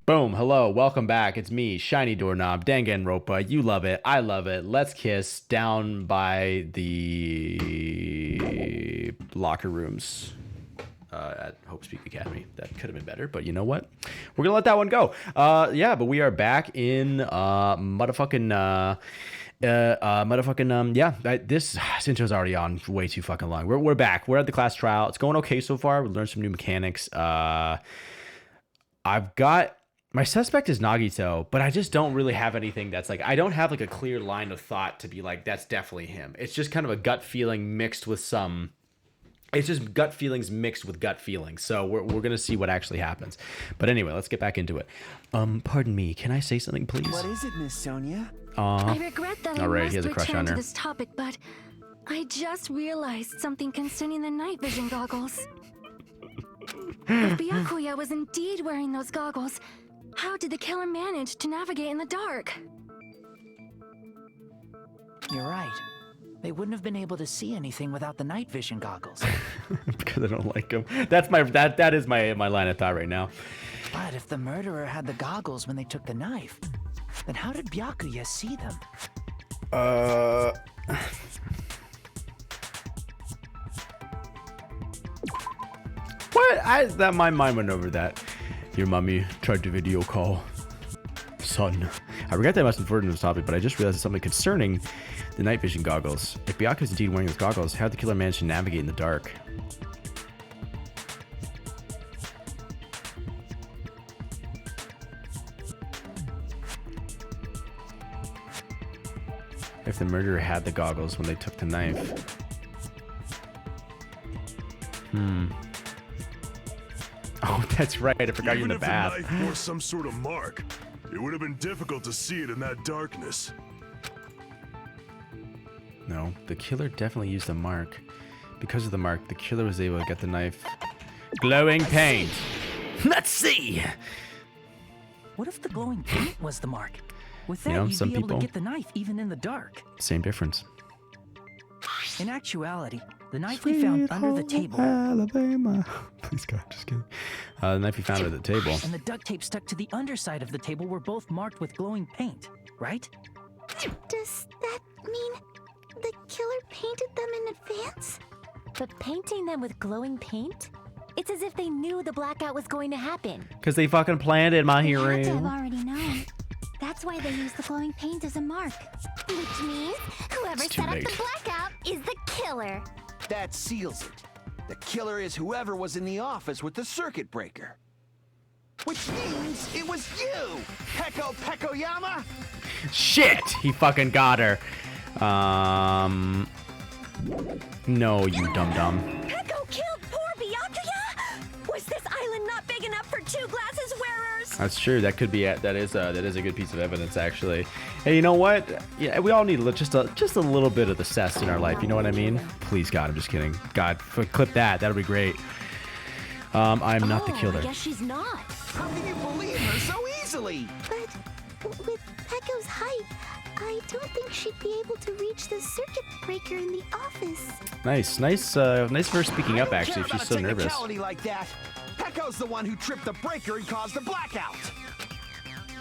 Boom, hello, welcome back. It's me, Shiny Doorknob, Danganronpa. You love it, I love it. Let's kiss down by the locker rooms at Hope Speak Academy. That could have been better, but you know what? We're gonna let that one go. Yeah, but we are back in this intro's already on way too fucking long. We're back. We're at the class trial. It's going okay so far. We learned some new mechanics. I've got my suspect is Nagito, but I just don't really have anything that's like, I don't have like a clear line of thought to be like, that's definitely him. It's just kind of a gut feeling mixed with some, it's just gut feelings mixed with gut feelings. So we're going to see what actually happens. But anyway, let's get back into it. Pardon me, can I say something, please? What is it, Miss Sonia? I regret that I right, he has must a crush return on to her. this topic, but I just realized something concerning the night vision goggles. If Byakuya was indeed wearing those goggles, how did the killer manage to navigate in the dark? You're right. They wouldn't have been able to see anything without the night vision goggles. Because I don't like him. That is my line of thought right now. But if the murderer had the goggles when they took the knife, then how did Byakuya see them? What? My mind went over that. Your mommy tried to video call. Son. I regret that I must infer into this topic, but I just realized something concerning the night vision goggles. If Byakuya is indeed wearing those goggles, how did the killer manage to navigate in the dark? If the murderer had the goggles when they took the knife. Oh, that's right. I forgot you're in the bath. Even if the knife bore some sort of mark, it would have been difficult to see it in that darkness. No, the killer definitely used a mark. Because of the mark, the killer was able to get the knife. Glowing paint. Let's see. What if the glowing paint was the mark? With that, you'd some be able people- to get the knife even in the dark. Same difference. In actuality, the knife we found under the table Alabama. Please God, just kidding. The knife we found under the table. and the duct tape stuck to the underside of the table were both marked with glowing paint, right? Does that mean the killer painted them in advance? But painting them with glowing paint? It's as if they knew the blackout was going to happen. Because they fucking planned it, my They had to have hero. already known. That's why they used the glowing paint as a mark. Which means whoever It's too set up late. the blackout is the killer. That seals it. The killer is whoever was in the office with the circuit breaker. Which means it was you, Peko Pekoyama! Shit! He fucking got her. No, you dum-dum. Peko killed poor Byakuya? Was this island not big enough for two glasses wearers? That's true. That could be it. That is a good piece of evidence, actually. Hey, you know what? Yeah, we all need just a little bit of the cess in our life. You know what I mean? Please, God, I'm just kidding. God, clip that. That'll be great. I'm not the I killer. guess she's not. How can you believe her so easily? But with Pecco's height, I don't think she'd be able to reach the circuit breaker in the office. Nice for her speaking up, actually, if she's so nervous. Technicality like that. Peko's the one who tripped the breaker and caused the blackout.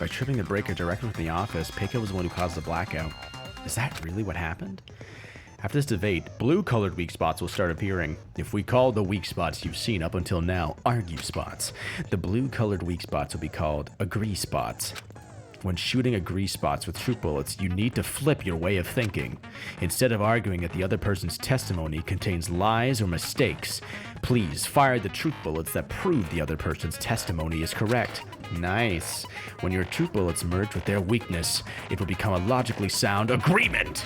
By tripping the breaker directly from the office, Peko was the one who caused the blackout. Is that really what happened? After this debate, blue-colored weak spots will start appearing. If we call the weak spots you've seen up until now argue spots, the blue-colored weak spots will be called agree spots. When shooting agree spots with truth bullets, you need to flip your way of thinking. Instead of arguing that the other person's testimony contains lies or mistakes, please fire the truth bullets that prove the other person's testimony is correct. Nice. When your truth bullets merge with their weakness, it will become a logically sound agreement.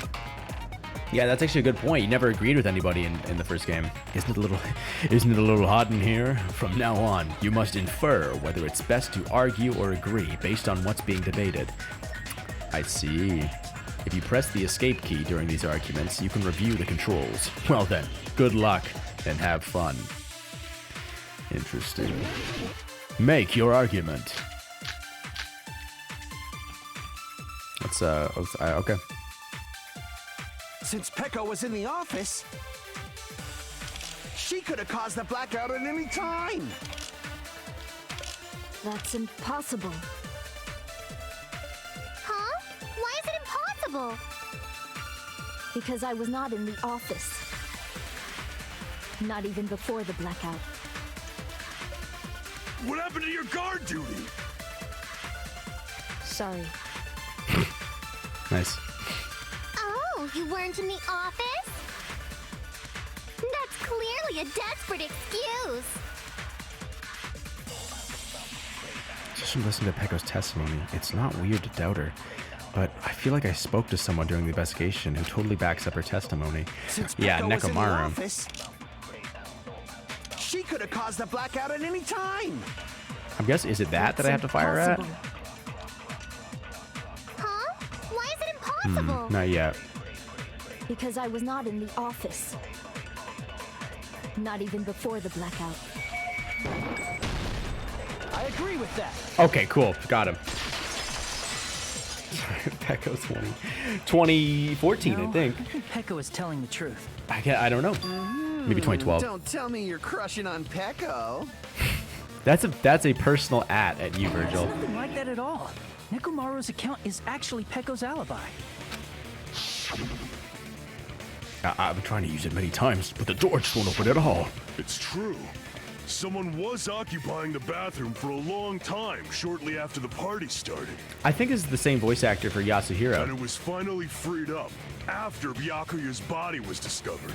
Yeah, that's actually a good point. You never agreed with anybody in the first game. Isn't it a little hot in here? From now on, you must infer whether it's best to argue or agree based on what's being debated. I see. If you press the escape key during these arguments, you can review the controls. Well then, good luck and have fun. Interesting. Make your argument. Okay. Since Peko was in the office, she could have caused the blackout at any time. That's impossible. Huh? Why is it impossible? Because I was not in the office. Not even before the blackout. What happened to your guard duty? Sorry. Nice. Oh, you weren't in the office? That's clearly a desperate excuse. Just from listening to Pecco's testimony, it's not weird to doubt her. But I feel like I spoke to someone during the investigation who totally backs up her testimony. Since Yeah, Pecco was in the Nekomaru. office, she could have caused the blackout at any time. I'm guessing, is it that I have to fire at? Impossible. Huh? Why is it impossible? Not yet. Because I was not in the office. Not even before the blackout. I agree with that. Okay, cool. Got him. Pecco's 2014, I think. I think Pecco is telling the truth. I don't know. Maybe 2012. Don't tell me you're crushing on Pecco. That's a personal at you, It's Virgil. nothing like that at all. Nekomaru's account is actually Pecco's alibi. I've been trying to use it many times, but the door just won't open at all. It's true. Someone was occupying the bathroom for a long time shortly after the party started. I think it's the same voice actor for And Yasuhiro. it was finally freed up after Byakuya's body was discovered.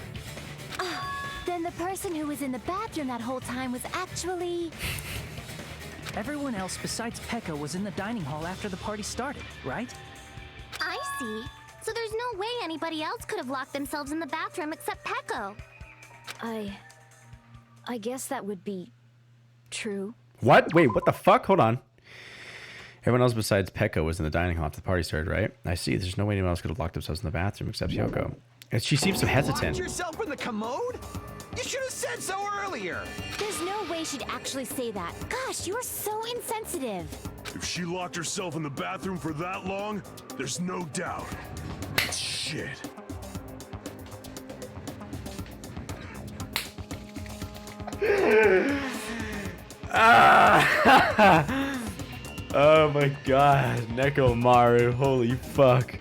Then the person who was in the bathroom that whole time was actually... Everyone else besides Pecco was in the dining hall after the party started, right? I see. So there's no way anybody else could have locked themselves in the bathroom except Pecco. I guess that would be true. What? Wait, what the fuck? Hold on. Everyone else besides Pecco was in the dining hall after the party started, right? I see. There's no way anyone else could have locked themselves in the bathroom except Yoko. And she seems so Locked hesitant. yourself in the commode? You should have said so earlier. There's no way she'd actually say that. Gosh, you are so insensitive. If she locked herself in the bathroom for that long, there's no doubt. It's shit. Oh my god, Nekomaru, holy fuck.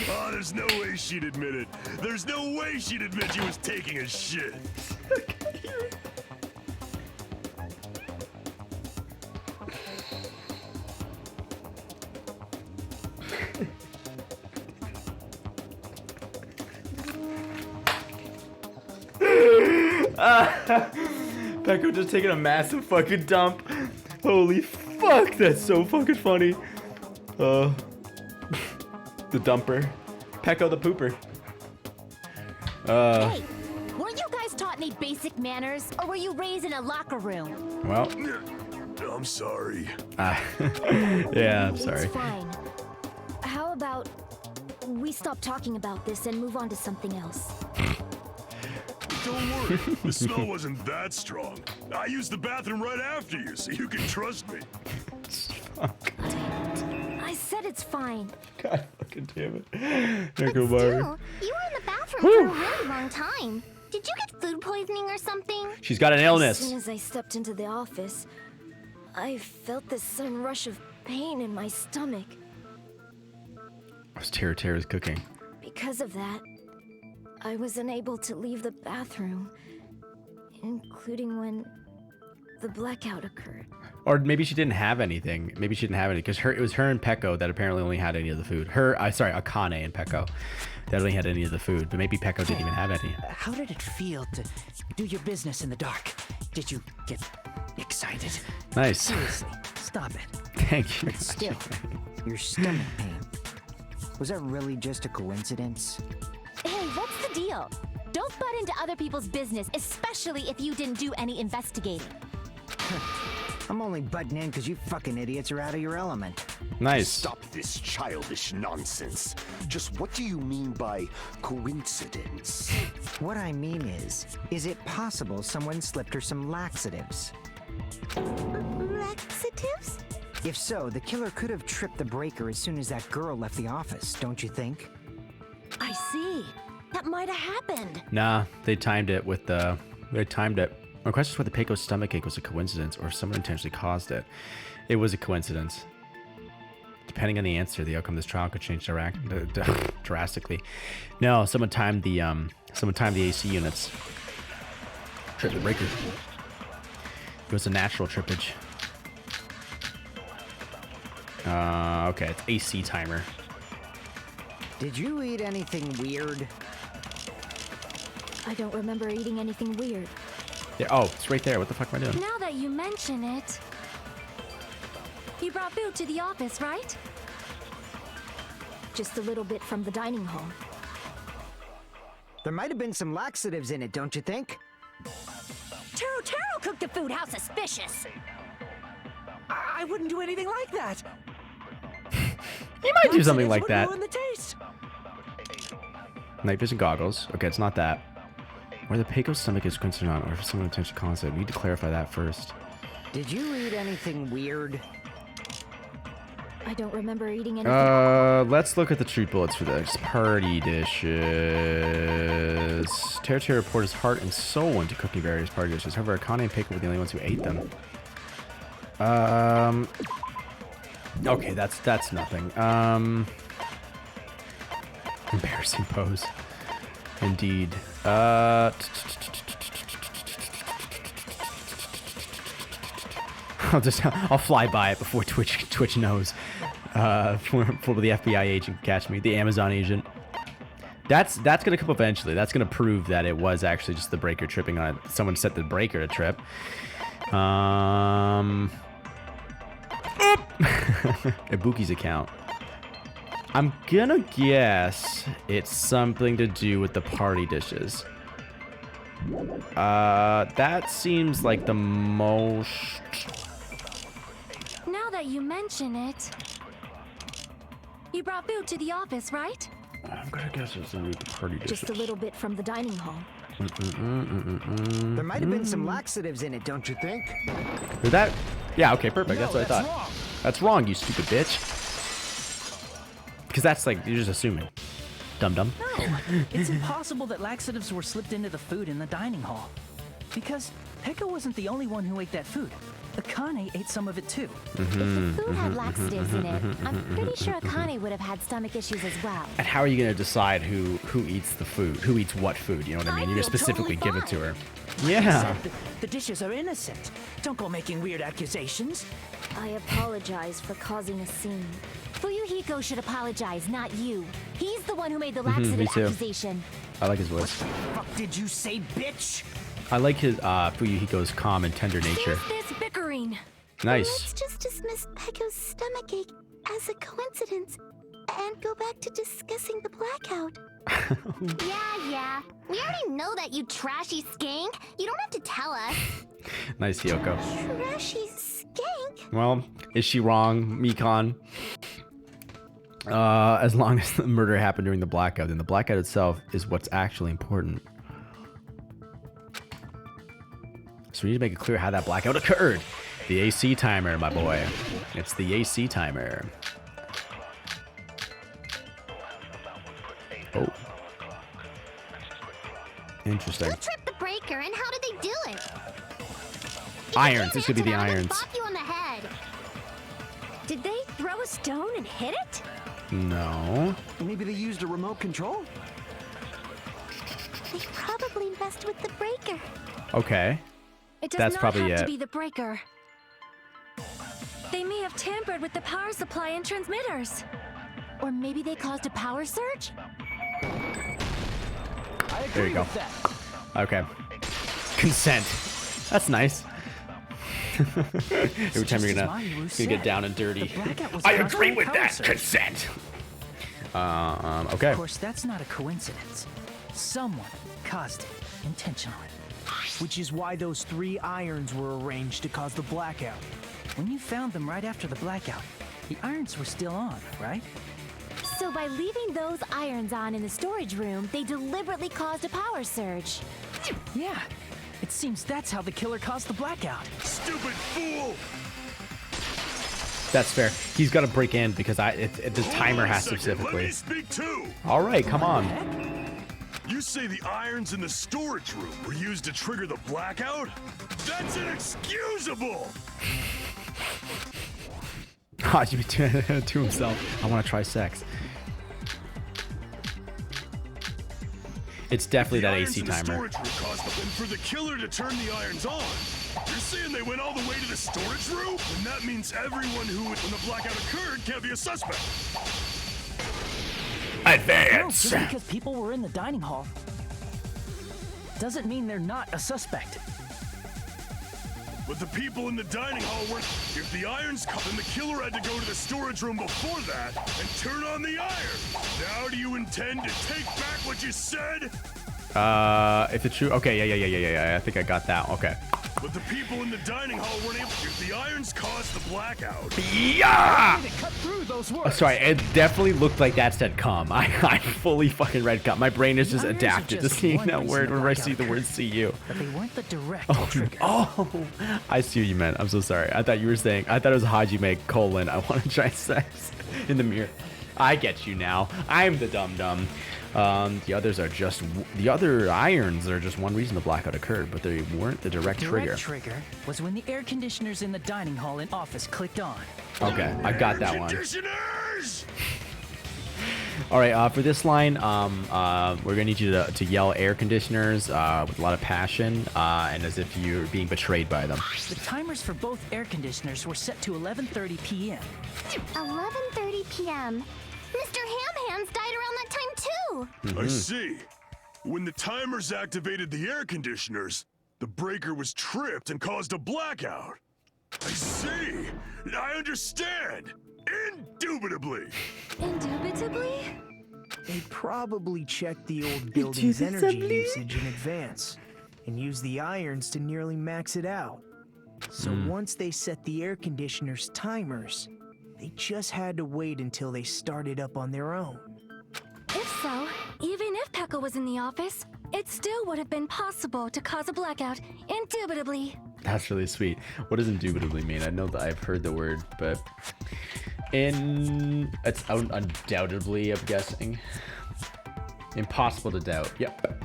Oh, there's no way she'd admit it. There's no way she'd admit she was taking a shit. Pecco just taking a massive fucking dump. Holy fuck, that's so fucking funny. The dumper. Pecco the pooper. Hey, weren't you guys taught any basic manners, or were you raised in a locker room? Well, I'm sorry. yeah, I'm sorry. It's fine. How about we stop talking about this and move on to something else? Don't worry, the smell wasn't that strong. I used the bathroom right after you, so you can trust me. I said it's fine. God fucking damn it. But still, Nekomaru. you were in the bathroom for a really long time. Did you get food poisoning or something? She's got an As illness. soon as I stepped into the office, I felt this sudden rush of pain in my stomach. It's Tera's cooking. Because of that, I was unable to leave the bathroom, including when the blackout occurred. Or maybe she didn't have anything. Maybe she didn't have any because it was her and Pecco that apparently only had any of the food. Akane and Pecco that only had any of the food. But maybe Pecco didn't even have any. How did it feel to do your business in the dark? Did you get excited? Nice. Seriously, stop it. Thank you. But still, your stomach pain. Was that really just a coincidence? Hey, what's the deal? Don't butt into other people's business, especially if you didn't do any investigating. I'm only butting in because you fucking idiots are out of your element. Nice. Stop this childish nonsense. Just what do you mean by coincidence? What I mean is it possible someone slipped her some laxatives? Laxatives? If so, the killer could have tripped the breaker as soon as that girl left the office, don't you think? I see. That might have happened. Nah, they timed it with the They timed it. My question is whether Peiko's stomachache was a coincidence or if someone intentionally caused it. It was a coincidence. Depending on the answer, the outcome of this trial could change drastically. No, someone timed the AC units. Trip the breaker. It was a natural trippage. Okay, it's AC timer. Did you eat anything weird? I don't remember eating anything weird. Yeah, oh, it's right there. What the fuck am I doing? Now that you mention it, you brought food to the office, right? Just a little bit from the dining hall. There might have been some laxatives in it, don't you think? Taro cooked the food. How suspicious! I wouldn't do anything like that. You might do something like that. Ruin the taste. Night vision goggles. Okay, it's not that. Whether Peiko's stomach is concerned or not, or if someone intentionally caused it. We need to clarify that first. Did you eat anything weird? I don't remember eating anything. Let's look at the treat bullets for this. Party dishes. Taro poured his heart and soul into cooking various party dishes. However, Akane and Peiko were the only ones who ate them. Okay, that's nothing. Embarrassing pose. Indeed. I'll fly by it before Twitch knows. For the FBI agent catch me, the Amazon agent. That's gonna come eventually. That's gonna prove that it was actually just the breaker tripping on it. Someone set the breaker to trip. Ibuki's account. I'm gonna guess it's something to do with the party dishes. That seems like the most... Now that you mention it, you brought food to the office, right? I'm gonna guess it's something with the party dishes. Just a little bit from the dining hall. There might have been some laxatives in it, don't you think? Did that? Yeah, okay, perfect. That's what I thought. Wrong. That's wrong, you stupid bitch. Because that's like, you're just assuming. Dum-dum. No, it's impossible that laxatives were slipped into the food in the dining hall. Because Peiko wasn't the only one who ate that food. Akane ate some of it too. If the food had laxatives in it, I'm pretty sure Akane would have had stomach issues as well. And how are you going to decide who eats the food? Who eats what food? You know what I mean? You're going to feel specifically totally give it to her. I Yeah. said the dishes are innocent. Don't go making weird accusations. I apologize for causing a scene. Fuyuhiko should apologize, not you. He's the one who made the me laxative too. accusation. I like his voice. Fuck did you say, bitch? I like his Fuyuhiko's calm and tender nature. This bickering. Nice. Let's just dismiss Peko's stomachache as a coincidence and go back to discussing the blackout. Yeah. We already know that, you trashy skank. You don't have to tell us. Nice, Hiyoko. Trashy skank? Well, is she wrong, Mikan? As long as the murder happened during the blackout, then the blackout itself is what's actually important. So we need to make it clear how that blackout occurred. The AC timer, my boy. It's the AC timer. Oh. Interesting. Who tripped the breaker and how did they do it? Irons. This could be the I irons. bop you on the head. Did they throw a stone and hit it? No. Maybe they used a remote control? They probably messed with the breaker. Okay. It does That's not probably have to it. be the breaker. They may have tampered with the power supply and transmitters. Or maybe they caused a power surge? There you go. Okay. Consent. That's nice. Every time you're gonna get down and dirty. I agree with that. Consent. Okay. Of course, that's not a coincidence. Someone caused it intentionally. Which is why those 3 irons were arranged to cause the blackout. When you found them right after the blackout, the irons were still on, right? So by leaving those irons on in the storage room, they deliberately caused a power surge. Yeah. It seems that's how the killer caused the blackout. Stupid fool! That's fair. He's got to break in because the timer has to Hold on a second. Let specifically. me speak too. All right, come on. You say the irons in the storage room were used to trigger the blackout? That's inexcusable! Hajime to himself, I want to try sex. It's definitely that AC timer. Storage room caused them for the killer to turn the irons on. You're saying they went all the way to the storage room? And that means everyone who, when the blackout occurred, can't be a suspect. Advance! Just because people were in the dining hall doesn't mean they're not a suspect. But the people in the dining hall weren't. If the irons caught, then the killer had to go to the storage room before that and turn on the iron. Now do you intend to take back what you said? If the true. Okay, yeah. I think I got that. Okay. But the people in the dining hall weren't able. If the irons caused the blackout. Yeah! Cut through those Oh, words. sorry, it definitely looked like that said "come." I fully fucking read "come." My brain is just The irons are adapted to just seeing one that reason word the whenever I blackout see the word occurred. "see you." But they weren't the direct trigger. Oh, I see what you meant. I'm so sorry. I thought you were saying. I thought it was Hajime : I want to try sex in the mirror. I get you now. I'm the dum-dum. The others are just the other irons are just one reason the blackout occurred, but they weren't the direct trigger. The direct trigger was when the air conditioners in the dining hall and office clicked on. Okay, I got that one. Conditioners! All right, for this line, we're gonna need you to yell "air conditioners" with a lot of passion and as if you're being betrayed by them. The timers for both air conditioners were set to 11:30 p.m. 11:30 p.m. Mr. Hamhands died around that time too. I see. When the timers activated the air conditioners, the breaker was tripped and caused a blackout. I see. I understand. Indubitably. Indubitably? They probably checked the old building's energy usage in advance and used the irons to nearly max it out. So once they set the air conditioners' timers, they just had to wait until they started up on their own. If so, even if Pekka was in the office, it still would have been possible to cause a blackout, indubitably. That's really sweet. What does indubitably mean? I know that I've heard the word, but it's undoubtedly, I'm guessing. Impossible to doubt. Yep.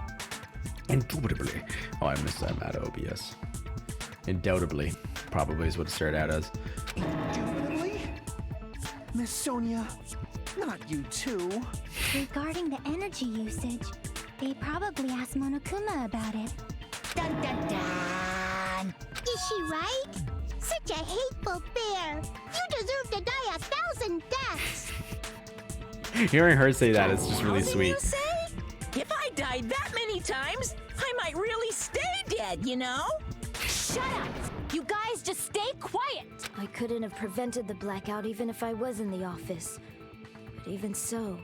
Indubitably. Oh, I missed that. I'm out of OBS. Undoubtedly, probably is what it started out as. Indubitably? Miss Sonia, not you too. Regarding the energy usage, they probably asked Monokuma about it. Dun dun dun! Is she right? Such a hateful bear! You deserve to die 1,000 deaths! Hearing her say that is just really 1,000, sweet. you say? If I died that many times, I might really stay dead, you know? Shut up! You guys just stay quiet! I couldn't have prevented the blackout even if I was in the office. But even so,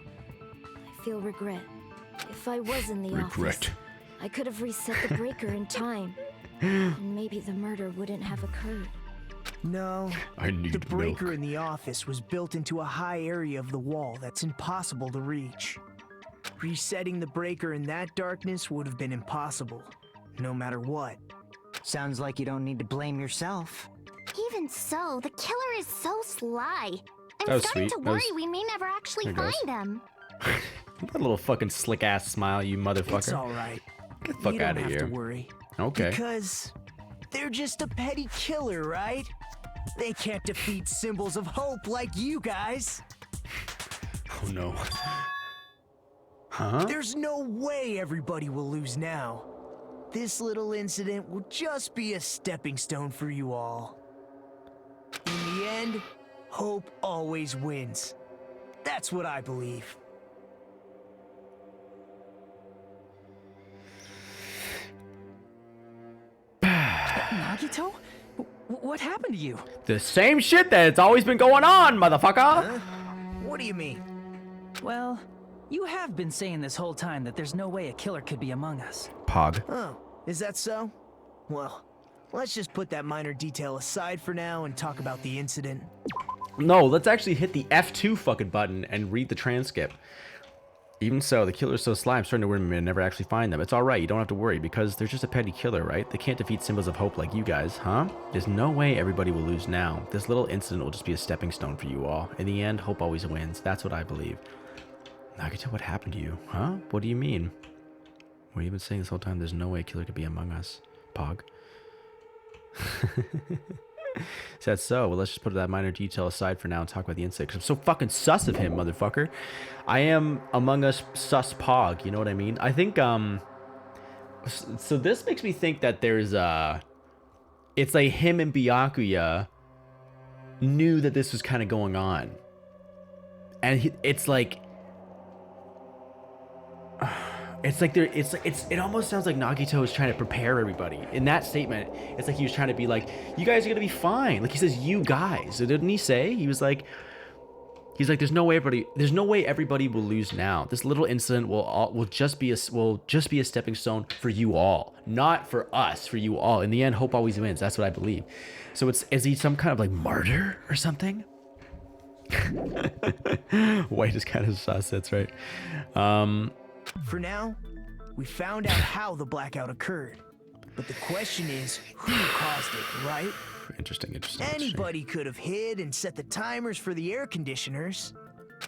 I feel regret. If I was in the office, I could have reset the breaker in time. And maybe the murder wouldn't have occurred. No, I need the breaker milk. in the office was built into a high area of the wall that's impossible to reach. Resetting the breaker in that darkness would have been impossible, no matter what. Sounds like you don't need to blame yourself. Even so, the killer is so sly. That I'm was starting sweet. to That worry was- we may never actually There it goes. find them. That little fucking slick ass smile, you motherfucker. It's all right. Get the fuck you out don't of have here. to worry. Okay. Because they're just a petty killer, right? They can't defeat symbols of hope like you guys. Oh no. Huh? There's no way everybody will lose now. This little incident will just be a stepping stone for you all. In the end, hope always wins. That's what I believe. Nagito? What happened to you? The same shit that's always been going on, motherfucker. What do you mean? Well, you have been saying this whole time that there's no way a killer could be among us. Pog. Oh, is that so? Well, let's just put that minor detail aside for now and talk about the incident. No, let's actually hit the F2 fucking button and read the transcript. Even so, the killer's so sly, I'm starting to worry we may never actually find them. It's alright, you don't have to worry, because they're just a petty killer, right? They can't defeat symbols of hope like you guys, huh? There's no way everybody will lose now. This little incident will just be a stepping stone for you all. In the end, hope always wins. That's what I believe. Nagito, what happened to you? Huh? What do you mean? What you've been saying this whole time, there's no way a killer could be among us. Pog. Is that so? Well, let's just put that minor detail aside for now and talk about the incident. 'Cause I'm so fucking sus of him, motherfucker. I am among us sus Pog, you know what I mean? I think, so this makes me think that there's, it's like him and Byakuya knew that this was kind of going on. And it's like it almost sounds like Nagito is trying to prepare everybody. In that statement, it's like he was trying to be like, you guys are gonna be fine. Like he says, you guys. So didn't he say? He's like, there's no way everybody will lose now. This little incident will just be a stepping stone for you all, not for us, for you all. In the end, hope always wins. That's what I believe. So is he some kind of like martyr or something? White is kind of sus. That's right. For now, we found out how the blackout occurred. But the question is, who caused it, right? Interesting. Anybody could have hid and set the timers for the air conditioners.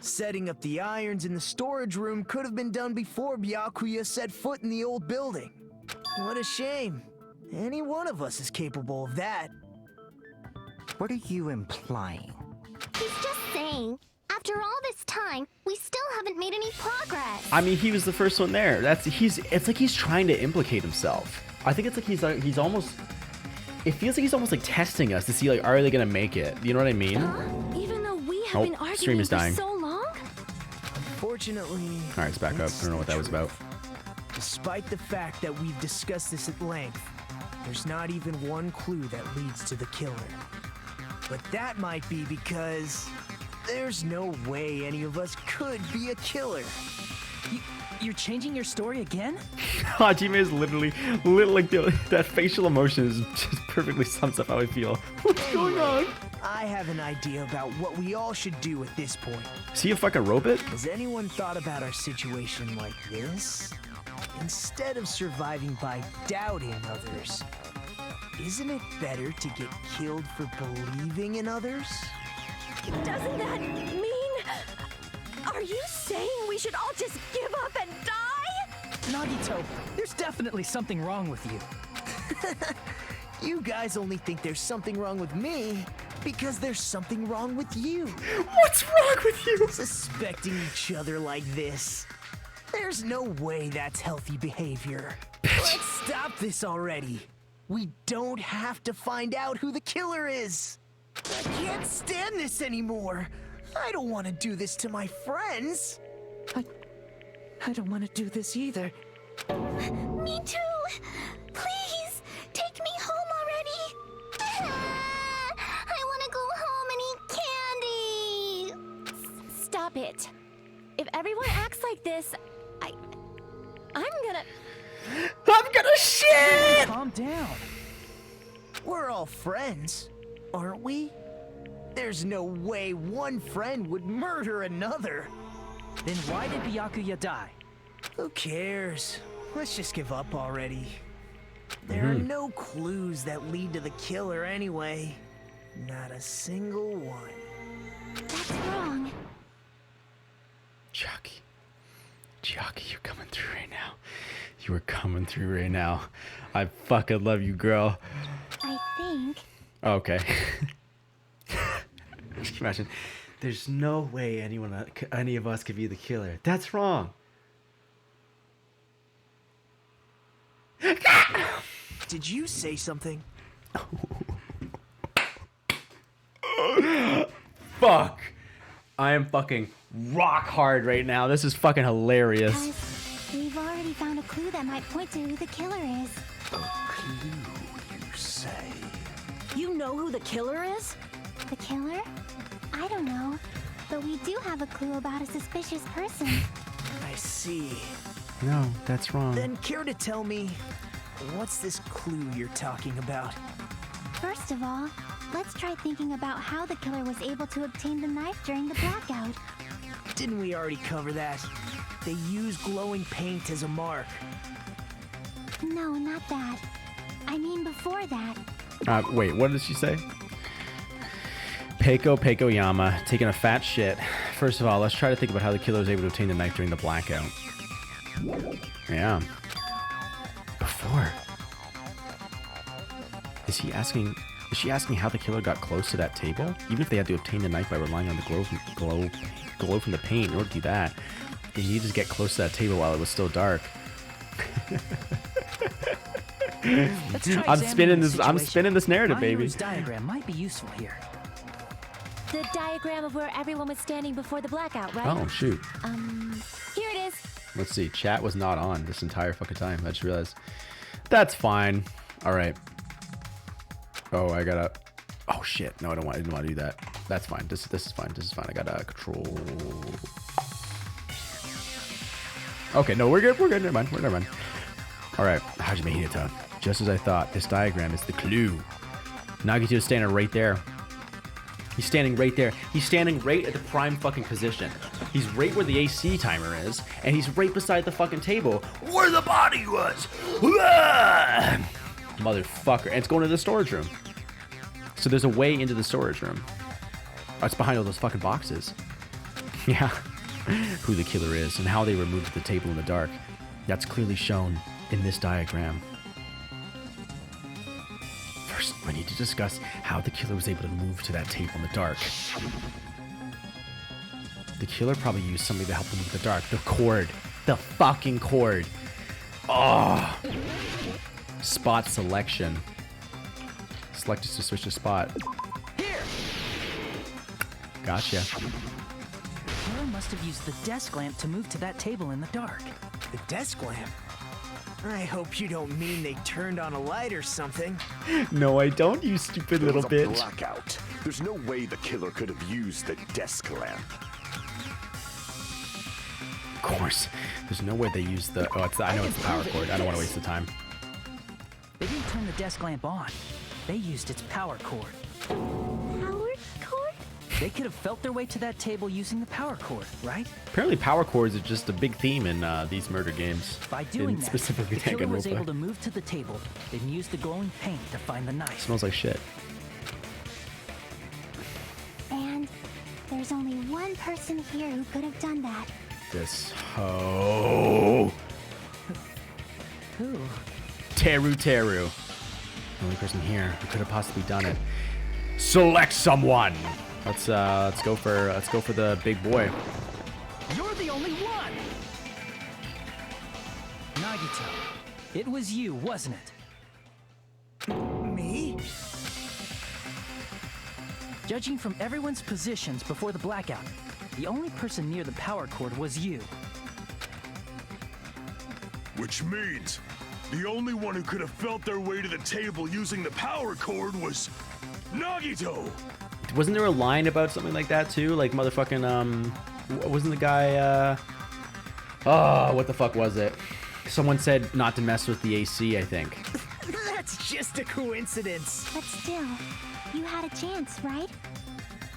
Setting up the irons in the storage room could have been done before Byakuya set foot in the old building. What a shame. Any one of us is capable of that. What are you implying? He's just saying, after all this time, we still haven't made any progress. I mean, he was the first one there. It's like he's trying to implicate himself. I think it's like he's almost. It feels like he's almost like testing us to see like, are they gonna make it? You know what I mean? Even though we have been stream arguing is for dying. so long? Unfortunately... All right, it's back up. I don't know what that was about. Despite the fact that we've discussed this at length, there's not even one clue that leads to the killer. But that might be because there's no way any of us could be a killer. You're changing your story again? Hajime is literally like that facial emotion is just perfectly sums up how I feel. What's going on? I have an idea about what we all should do at this point. Is he a fucking robot? Has anyone thought about our situation like this? Instead of surviving by doubting others, isn't it better to get killed for believing in others? Doesn't that mean... Are you saying we should all just give up and die? Nagito, there's definitely something wrong with you. You guys only think there's something wrong with me because there's something wrong with you. What's wrong with you? Suspecting each other like this. There's no way that's healthy behavior. Let's stop this already. We don't have to find out who the killer is. I can't stand this anymore. I don't want to do this to my friends. I don't want to do this either. Me too. Please, take me home already. I want to go home and eat candy. Stop it. If everyone acts like this, I'm gonna shit! Calm down. We're all friends, aren't we? There's no way one friend would murder another. Then why did Byakuya die? Who cares? Let's just give up already. There are no clues that lead to the killer anyway. Not a single one. That's wrong. Jockey, you're coming through right now. You are coming through right now. I fucking love you, girl. I think. Okay. Just imagine. There's no way any of us could be the killer. That's wrong. Did you say something? Fuck. I am fucking rock hard right now. This is fucking hilarious. Guys, we've already found a clue that might point to who the killer is. A clue, you say? You know who the killer is? The killer? I don't know. But we do have a clue about a suspicious person. I see. No, that's wrong. Then care to tell me, what's this clue you're talking about? First of all, let's try thinking about how the killer was able to obtain the knife during the blackout. Didn't we already cover that? They use glowing paint as a mark. No, not that. I mean before that. Wait, what did she say? Peiko Yama taking a fat shit. First of all, let's try to think about how the killer was able to obtain the knife during the blackout. Yeah. Is she asking how the killer got close to that table? Even if they had to obtain the knife by relying on the glow from the paint, in order to do that, they needed to get close to that table while it was still dark. I'm spinning this narrative, baby. Mayu's diagram might be useful here. The diagram of where everyone was standing before the blackout, right? Oh, shoot. Here it is. Let's see. Chat was not on this entire fucking time. I just realized. That's fine. All right. Oh, I gotta. Oh shit. No, I didn't want to do that. That's fine. This is fine. This is fine. I gotta control. Okay. No, we're good. We're good. Never mind. All right. Hajime Hinata. Just as I thought, this diagram is the clue. Nagito is standing right there. He's standing right there. He's standing right at the prime fucking position. He's right where the AC timer is, and he's right beside the fucking table where the body was. Motherfucker. And it's going to the storage room. So there's a way into the storage room. Oh, it's behind all those fucking boxes. Yeah. Who the killer is and how they removed the table in the dark. That's clearly shown in this diagram. First, we need to discuss how the killer was able to move to that table in the dark. The killer probably used something to help him move in the dark. The cord. The fucking cord. Oh. Spot selection. Select to switch the spot. Here. Gotcha. The killer must have used the desk lamp to move to that table in the dark. The desk lamp? I hope you don't mean they turned on a light or something. No, I don't, you stupid little bitch. There was a blackout. There's no way the killer could have used the desk lamp. Of course. There's no way they used the... Oh, I know it's the power cord. I don't want to waste the time. They didn't turn the desk lamp on. They used its power cord. Power cord? They could have felt their way to that table using the power cord, right? Apparently power cords are just a big theme in these murder games. By doing that, specifically the killer was able Danganronpa. to move to the table, then use the glowing paint to find the knife. Smells like shit. And there's only one person here who could have done that. This hoe. Who? Teru. The only person here who could have possibly done it. Select someone. Let's go for the big boy. You're the only one! Nagito, it was you, wasn't it? Me? Judging from everyone's positions before the blackout, the only person near the power cord was you. Which means the only one who could have felt their way to the table using the power cord was Nagito! Wasn't there a line about something like that too? Like motherfucking wasn't the guy oh, what the fuck was it? Someone said not to mess with the AC, I think. That's just a coincidence. But still, you had a chance, right?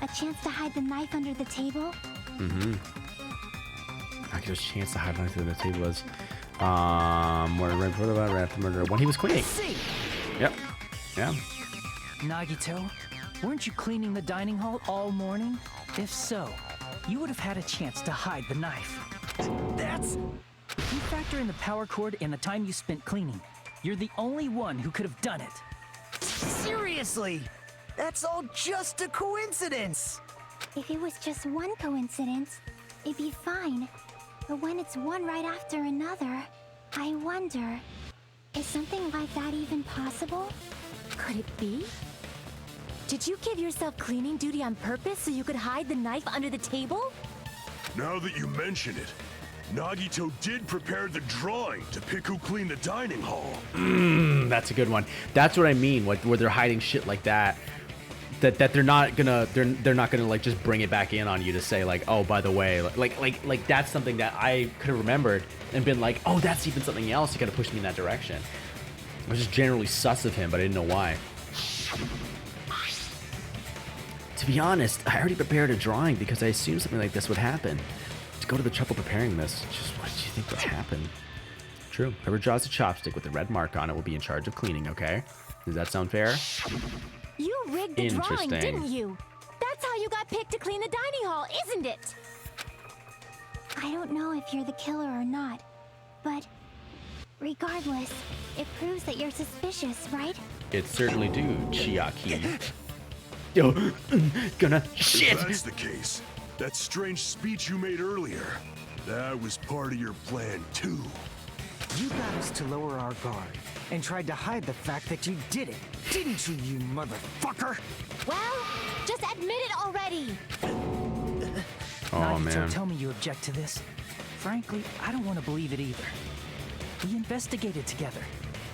A chance to hide the knife under the table? Mm-hmm. I guess a chance to hide knife under the table was when he was cleaning. Yep. Yeah. Nagito, weren't you cleaning the dining hall all morning? If so, you would have had a chance to hide the knife. That's... If you factor in the power cord and the time you spent cleaning, you're the only one who could have done it. Seriously? That's all just a coincidence. If it was just one coincidence, it'd be fine. But when it's one right after another, I wonder, is something like that even possible? Could it be? Did you give yourself cleaning duty on purpose so you could hide the knife under the table? Now that you mention it, Nagito did prepare the drawing to pick who cleaned the dining hall. That's a good one. That's what I mean, where they're hiding shit like that. That they're not gonna like just bring it back in on you to say like, oh, by the way, like that's something that I could have remembered and been like, oh, that's even something else. You gotta push me in that direction. I was just generally sus of him, but I didn't know why. To be honest, I already prepared a drawing because I assumed something like this would happen. To go to the trouble preparing this, just what do you think would happen? True. Whoever draws a chopstick with a red mark on it will be in charge of cleaning, okay? Does that sound fair? You rigged the drawing, didn't you? That's how you got picked to clean the dining hall, isn't it? I don't know if you're the killer or not, but regardless, it proves that you're suspicious, right? It certainly do, Chiaki. Yo, gonna shit. If that's the case, that strange speech you made earlier, that was part of your plan too. You got us to lower our guard and tried to hide the fact that you did it, didn't you, you motherfucker? Well, just admit it already. Oh Nagito, man. tell me you object to this. Frankly, I don't want to believe it either. We investigated together.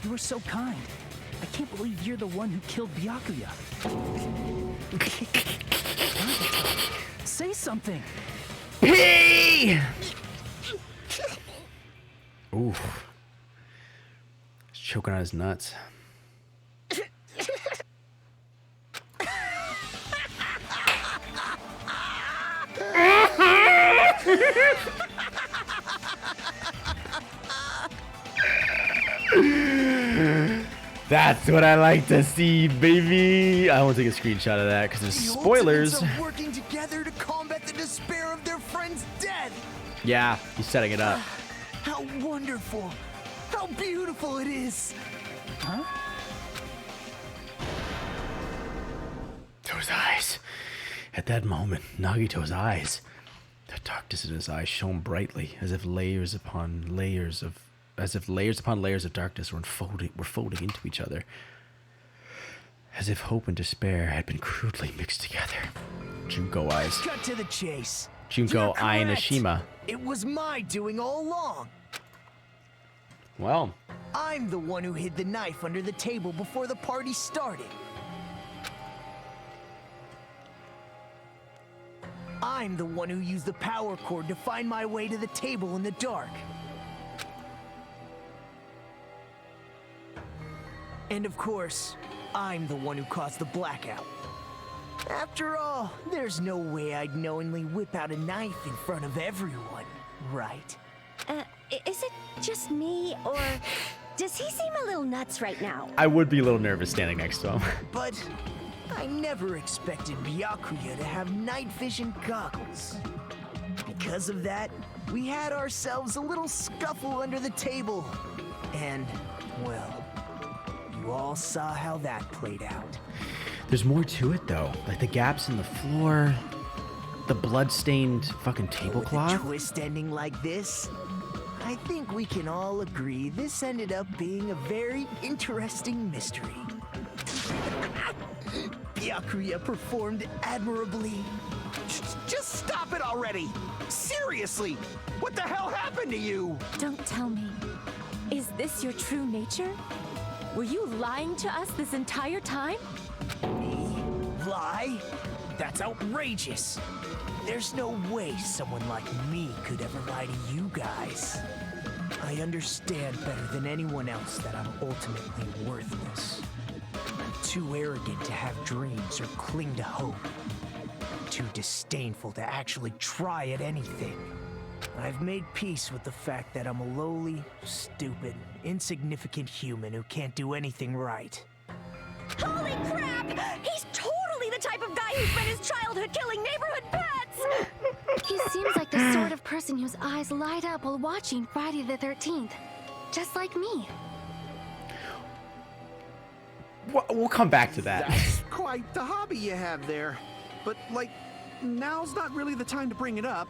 You were so kind. I can't believe you're the one who killed Byakuya. Nagito, say something. Hey! Ooh. He's choking on his nuts. That's what I like to see, baby. I want to take a screenshot of that because there's The spoilers. Ultimates are working together to combat the despair of their friend's death. Yeah, he's setting it up. How wonderful! How beautiful it is! Huh? Those eyes. At that moment, Nagito's eyes. The darkness in his eyes shone brightly, as if layers upon layers of darkness were folding into each other. As if hope and despair had been crudely mixed together. Junko eyes. Cut to the chase. Junko You're Ai correct. Nishima. It was my doing all along. Well, I'm the one who hid the knife under the table before the party started. I'm the one who used the power cord to find my way to the table in the dark. And of course, I'm the one who caused the blackout. After all, there's no way I'd knowingly whip out a knife in front of everyone, right? Is it just me, or does he seem a little nuts right now? I would be a little nervous standing next to him. But I never expected Byakuya to have night vision goggles. Because of that, we had ourselves a little scuffle under the table. And, well, you all saw how that played out. There's more to it though. Like the gaps in the floor, the blood-stained fucking With a tablecloth. twist ending like this, I think we can all agree this ended up being a very interesting mystery. Byakuya performed admirably. Just stop it already! Seriously! What the hell happened to you? Don't tell me. Is this your true nature? Were you lying to us this entire time? Me? Lie? That's outrageous. There's no way someone like me could ever lie to you guys. I understand better than anyone else that I'm ultimately worthless. I'm too arrogant to have dreams or cling to hope. Too disdainful to actually try at anything. I've made peace with the fact that I'm a lowly, stupid, insignificant human who can't do anything right. Holy crap! He's totally the type of guy who spent his childhood killing neighborhood pets! He seems like the sort of person whose eyes light up while watching Friday the 13th. Just like me. We'll come back to that. That's quite the hobby you have there. But, like, now's not really the time to bring it up.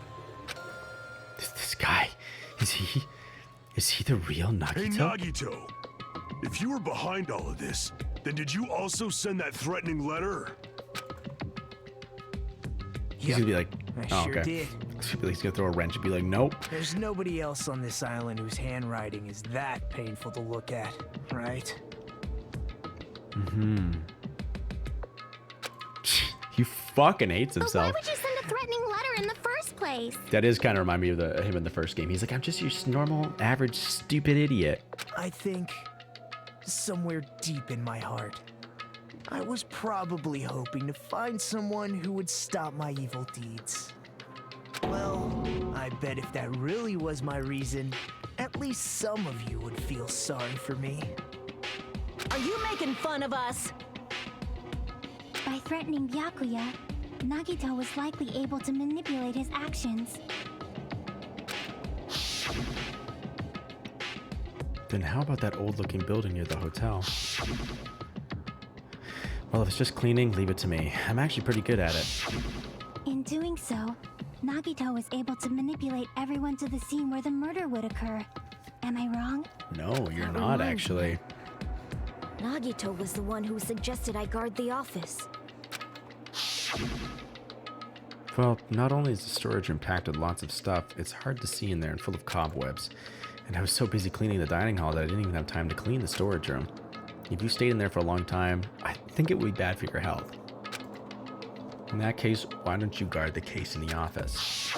This guy, is he the real Nagito? Hey, Nagito. If you were behind all of this, then did you also send that threatening letter? He's gonna be like, I oh, sure okay. did. He's gonna throw a wrench and be like, nope. There's nobody else on this island whose handwriting is that painful to look at, right? He fucking hates But why himself. would you send a threatening letter in the first place? That is kind of remind me of him in the first game. He's like, I'm just your normal, average, stupid idiot. I think somewhere deep in my heart, I was probably hoping to find someone who would stop my evil deeds. Well, I bet if that really was my reason, at least some of you would feel sorry for me. Are you making fun of us? By threatening Byakuya, Nagito was likely able to manipulate his actions. Then how about that old-looking building near the hotel? Well, if it's just cleaning, leave it to me. I'm actually pretty good at it. In doing so, Nagito was able to manipulate everyone to the scene where the murder would occur. Am I wrong? No, you're not actually. Nagito was the one who suggested I guard the office. Well, not only is the storage room packed with lots of stuff, it's hard to see in there and full of cobwebs. And I was so busy cleaning the dining hall that I didn't even have time to clean the storage room. If you stayed in there for a long time, I think it would be bad for your health. In that case, why don't you guard the case in the office?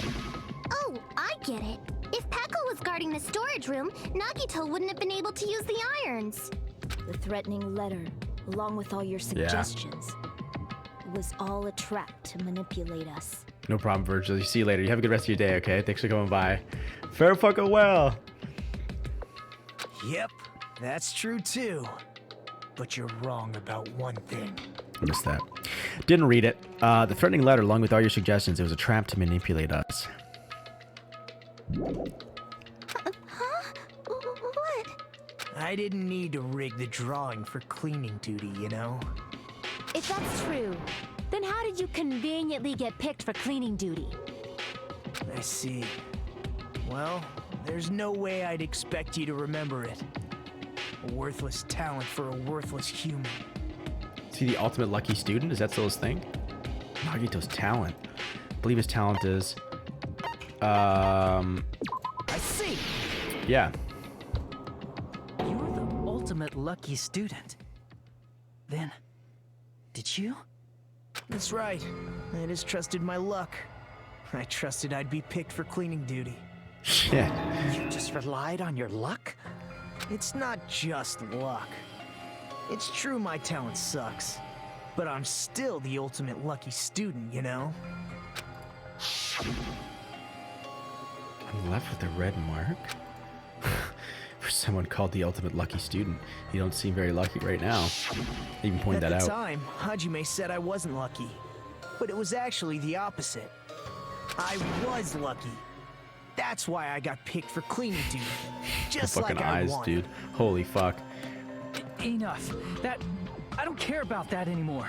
Oh, I get it. If Peko was guarding the storage room, Nagito wouldn't have been able to use the irons. The threatening letter, along with all your suggestions. It was all a trap to manipulate us. No problem, Virgil. See you later. You have a good rest of your day, okay? Thanks for coming by. Fair fucking well. Yep, that's true too. But you're wrong about one thing. I missed that. Didn't read it. The threatening letter, along with all your suggestions, it was a trap to manipulate us. Huh? What? I didn't need to rig the drawing for cleaning duty, you know? If that's true, then how did you conveniently get picked for cleaning duty? I see. Well, there's no way I'd expect you to remember it. A worthless talent for a worthless human. Is he the ultimate lucky student? Is that still his thing? Nagito's talent. I believe his talent is... I see! Yeah. You're the ultimate lucky student. Then, did you? That's right. I just trusted my luck. I trusted I'd be picked for cleaning duty. Shit. You just relied on your luck? It's not just luck. It's true my talent sucks, but I'm still the ultimate lucky student, you know? I'm left with a red mark? For someone called the ultimate lucky student, you don't seem very lucky right now. I even pointed that out. At the time, Hajime said I wasn't lucky, but it was actually the opposite. I was lucky. That's why I got picked for cleaning duty. Just The fucking like I eyes, wanted. dude. Holy fuck. Enough. I don't care about that anymore.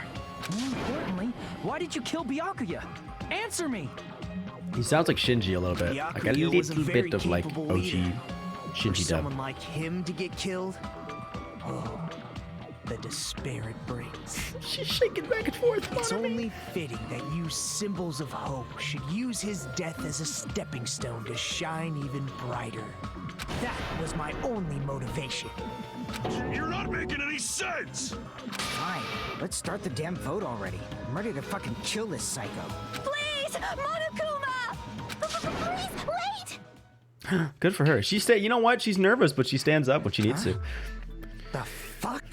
More importantly, why did you kill Byakuya? Answer me! He sounds like Shinji a little bit. Like a Byakuya was a little very bit of like capable OG leader. For Shinji dub. someone like him to get killed? Oh, the despair it brings. She's shaking back and forth. It's only fitting that you symbols of hope should use his death as a stepping stone to shine even brighter. That was my only motivation. You're not making any sense! Fine, let's start the damn vote already. I'm ready to fucking kill this psycho. Please, Monokuma! Please, wait! Good for her. You know what? She's nervous, but she stands up when she needs to. The fuck?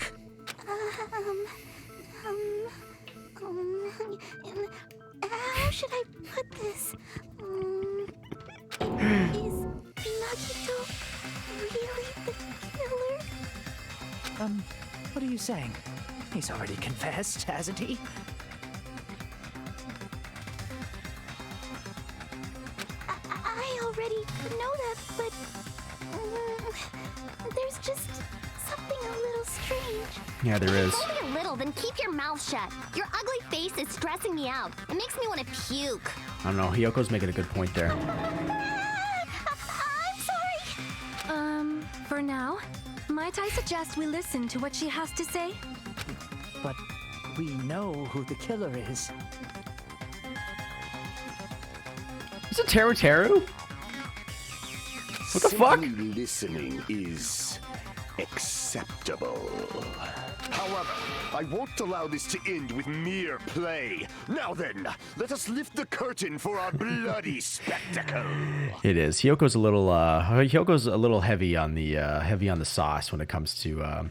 How should I put this? Is Nagito really the killer? What are you saying? He's already confessed, hasn't he? I already know that, but there's just something a little strange. Yeah, there is. Only a little, then keep your mouth shut. Your ugly face is stressing me out. It makes me want to puke. I don't know. Hyoko's making a good point there. I'm sorry. For now, might I suggest we listen to what she has to say? But we know who the killer is. Is it Teru Teru? What the fuck? Simply listening is acceptable. However, I won't allow this to end with mere play. Now then, let us lift the curtain for our bloody spectacle. It is. Hyoko's a little heavy on the sauce when it comes to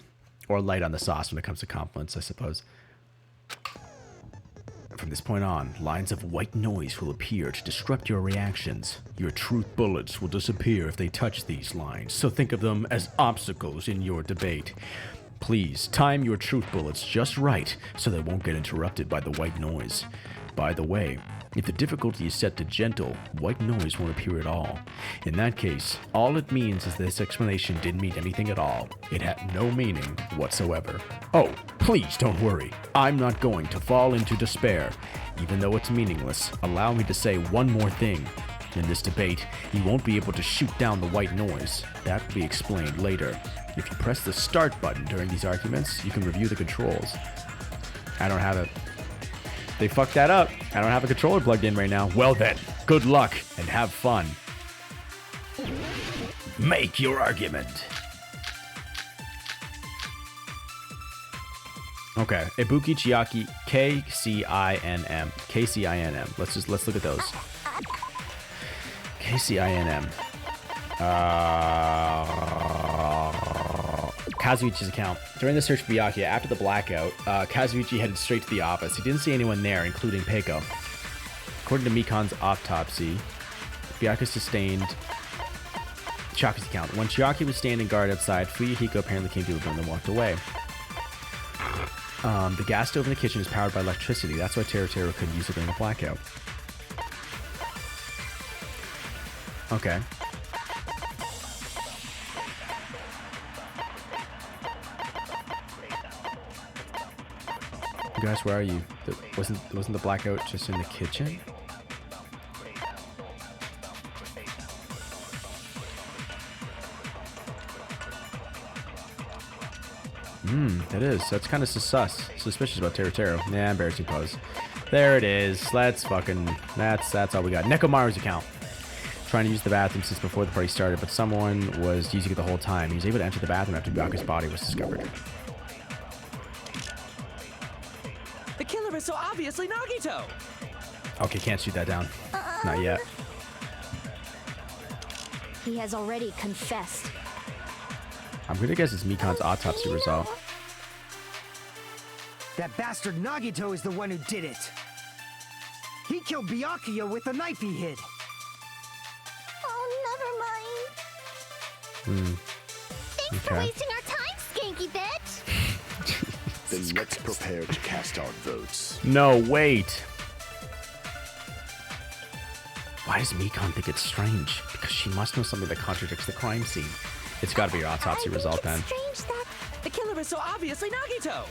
or light on the sauce when it comes to compliments, I suppose. From this point on, lines of white noise will appear to disrupt your reactions. Your truth bullets will disappear if they touch these lines, so think of them as obstacles in your debate. Please time your truth bullets just right so they won't get interrupted by the white noise. By the way, if the difficulty is set to gentle, white noise won't appear at all. In that case, all it means is this explanation didn't mean anything at all. It had no meaning whatsoever. Oh, Please don't worry. I'm not going to fall into despair. Even though it's meaningless, allow me to say one more thing. In this debate, you won't be able to shoot down the white noise. That will be explained later. If you press the start button during these arguments, you can review the controls. I don't have it. They fucked that up. I don't have a controller plugged in right now. Well then, good luck and have fun. Make your argument. Okay, Ibuki Chiaki KCINM. KCINM. Let's look at those. KCINM. Kazuichi's account. During the search for Byakuya after the blackout, Kazuichi headed straight to the office. He didn't see anyone there, including Peiko. According to Mikan's autopsy, Byakuya sustained Chiaki's account. When Chiaki was standing guard outside, Fuyuhiko apparently came to the room and walked away. The gas stove in the kitchen is powered by electricity. That's why Teruteru couldn't use it during the blackout. Okay. You guys, where are you? Wasn't the blackout just in the kitchen? That is. That's kind of suspicious about Teruteru. Nah, embarrassing pose. There it is. That's all we got. Nekomaru's account. Trying to use the bathroom since before the party started, but someone was using it the whole time. He was able to enter the bathroom after Byakuya's body was discovered. The killer is so obviously Nagito! Okay, can't shoot that down. Not yet. He has already confessed. I'm gonna guess it's Mikan's autopsy result. That bastard Nagito is the one who did it. He killed Byakuya with the knife he hid. Oh, never mind. Thanks for wasting our time, skanky bitch. Then let's prepare to cast our votes. No, wait. Why does Mikan think it's strange? Because she must know something that contradicts the crime scene. It's gotta be your autopsy result then. Strange that The killer is so obviously Nagito!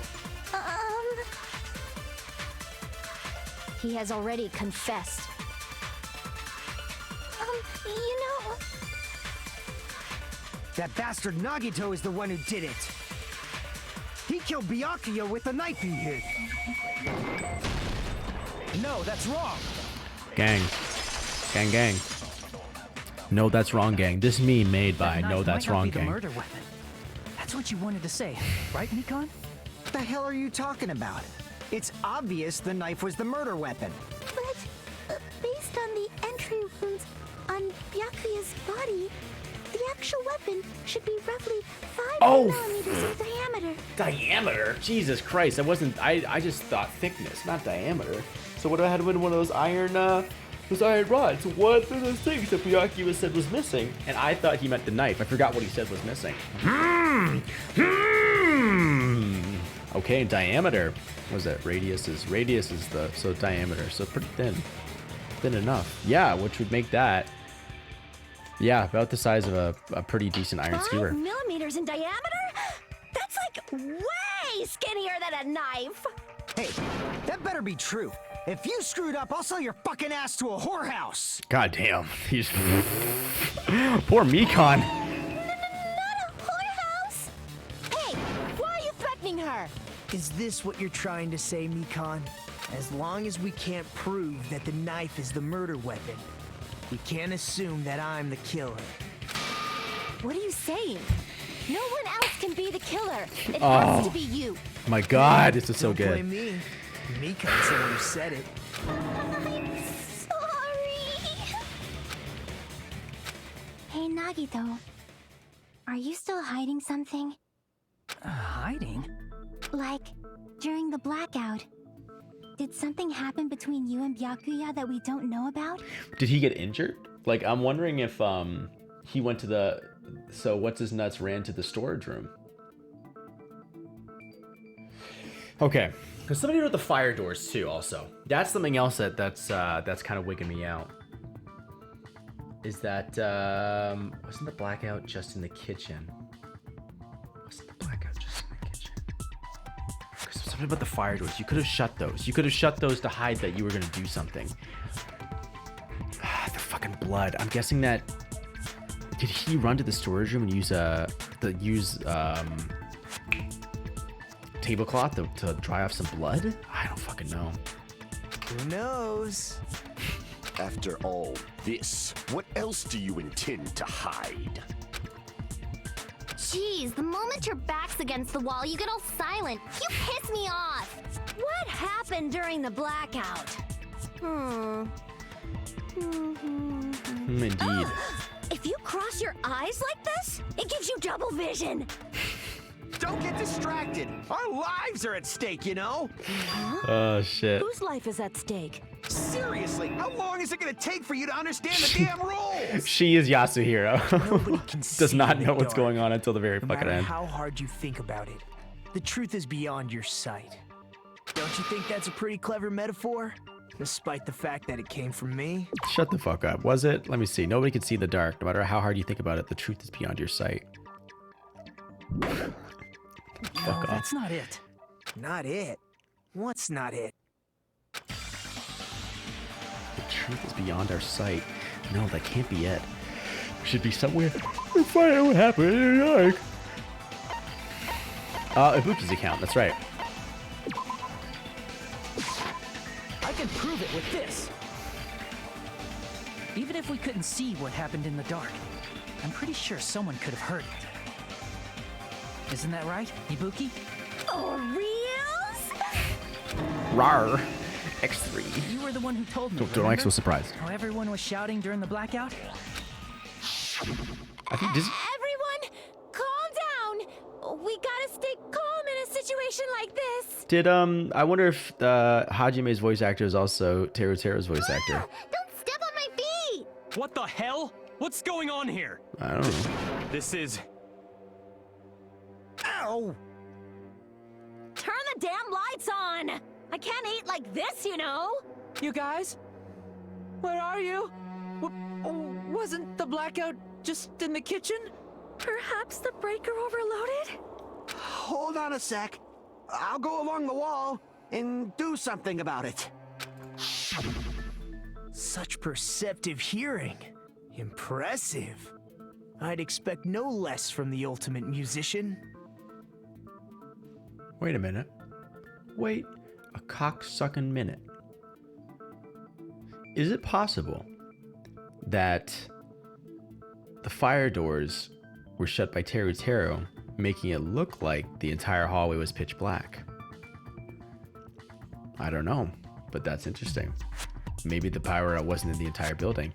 He has already confessed. you know... That bastard Nagito is the one who did it. He killed Byakuya with the knife he hid. No, that's wrong! Gang. Gang. No, that's wrong, gang. This meme made by No, that's wrong, gang. Murder weapon. That's what you wanted to say, right, Mikan? What the hell are you talking about? It's obvious the knife was the murder weapon. But, based on the entry wounds on Byakuya's body, the actual weapon should be roughly 5 millimeters in diameter. Diameter? Jesus Christ, I just thought thickness, not diameter. So what if I had one of those iron rods? What are those things that Byakuya said was missing? And I thought he meant the knife. I forgot what he said was missing. Okay, diameter. What was it? Radius is so diameter. So pretty thin enough. Yeah, which would make that, yeah, about the size of a pretty decent iron skewer. 5 millimeters in diameter? That's like way skinnier than a knife. Hey, that better be true. If you screwed up, I'll sell your fucking ass to a whorehouse. God damn. He's poor Mikan. Not a whorehouse. Hey, why are you threatening her? Is this what you're trying to say, Mikan? As long as we can't prove that the knife is the murder weapon, we can't assume that I'm the killer. What are you saying? No one else can be the killer. It has to be you. My God, this is so Don't good. blame me. Mikan's the one who said it. I'm sorry. Hey, Nagito. Are you still hiding something? Hiding? Like, during the blackout, did something happen between you and Byakuya that we don't know about? Did he get injured? Like, I'm wondering if he went to the, so what's his nuts ran to the storage room. Okay, because somebody wrote the fire doors too. Also, that's something else that's kind of wigging me out. Is that wasn't the blackout just in the kitchen? Wasn't the blackout just in the kitchen? something about the fire doors. You could have shut those. You could have shut those to hide that you were gonna do something. The fucking blood. I'm guessing that. Did he run to the storage room and use tablecloth to dry off some blood? I don't fucking know. Who knows? After all this, what else do you intend to hide? Jeez, the moment your back's against the wall, you get all silent. You piss me off. What happened during the blackout? Indeed. If you cross your eyes like this, it gives you double vision. Don't get distracted. Our lives are at stake, you know? Oh, shit. Whose life is at stake? Seriously, how long is it gonna take for you to understand the damn rules? She is Yasuhiro. Nobody can Does see not in know the what's dark. going on until the very No fucking matter end. how hard you think about it, the truth is beyond your sight. Don't you think that's a pretty clever metaphor? Despite the fact that it came from me? Shut the fuck up. Was it? Let me see. Nobody can see the dark. No matter how hard you think about it, the truth is beyond your sight. No, Fuck off. that's not it. Not it? What's not it? The truth is beyond our sight. No, that can't be it. We should be somewhere. We find out what happened in the dark. Ibuki's account. That's right. I can prove it with this. Even if we couldn't see what happened in the dark, I'm pretty sure someone could have heard it. Isn't that right, Ibuki? Oh, reals? Rar. X3. You were the one who told me. Don't act so remember? surprised. How everyone was shouting during the blackout? I think this. Everyone, calm down. We gotta stay calm in a situation like this. Did I wonder if Hajime's voice actor is also Teru's voice actor. Don't step on my feet! What the hell? What's going on here? I don't know. This is... Ow! Turn the damn lights on. I can't eat like this, you know. You guys? Where are you? Wasn't the blackout just in the kitchen? Perhaps the breaker overloaded? Hold on a sec. I'll go along the wall and do something about it. Such perceptive hearing. Impressive. I'd expect no less from the ultimate musician. Wait a minute. Wait a cock-sucking minute. Is it possible that the fire doors were shut by Teru, making it look like the entire hallway was pitch black? I don't know, but that's interesting. Maybe the power wasn't in the entire building.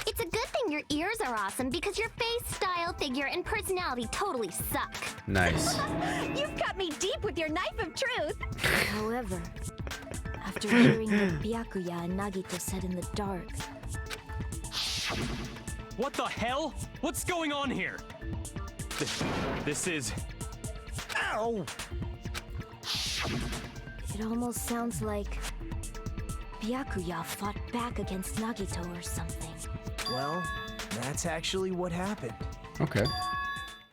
It's a good thing your ears are awesome because your face, style, figure, and personality totally suck. Nice. You've got me deep with your knife of truth. However, after hearing what Byakuya and Nagito said in the dark, What the hell? What's going on here? This is... Ow! it almost sounds like Byakuya fought back against Nagito or something. Well, that's actually what happened. Okay.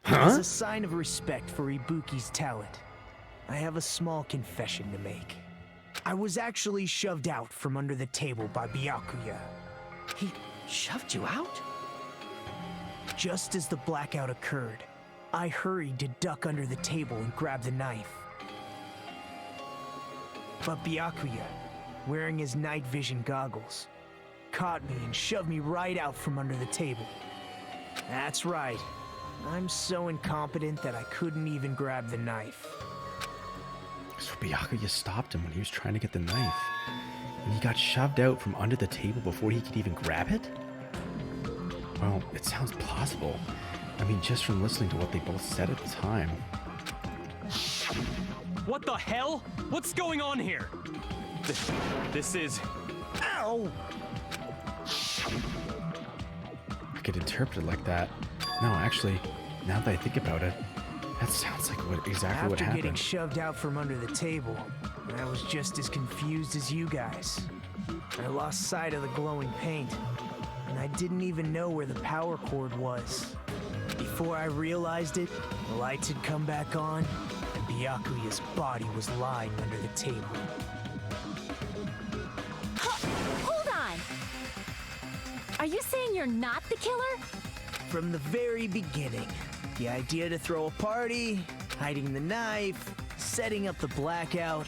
As a sign of respect for Ibuki's talent, I have a small confession to make. I was actually shoved out from under the table by Byakuya. He shoved you out? Just as the blackout occurred, I hurried to duck under the table and grab the knife. But Byakuya, wearing his night vision goggles, caught me and shoved me right out from under the table. That's right. I'm so incompetent that I couldn't even grab the knife. So Byakuya stopped him when he was trying to get the knife. And he got shoved out from under the table before he could even grab it? Well, it sounds plausible. I mean, just from listening to what they both said at the time. What the hell? What's going on here? This is... Ow! I could interpret it like that. No, actually, now that I think about it, that sounds like exactly what After happened. getting shoved out from under the table, I was just as confused as you guys. I lost sight of the glowing paint, and I didn't even know where the power cord was. Before I realized it, the lights had come back on, and Byakuya's body was lying under the table. Hold on! Are you saying you're not the killer? From the very beginning, the idea to throw a party, hiding the knife, setting up the blackout,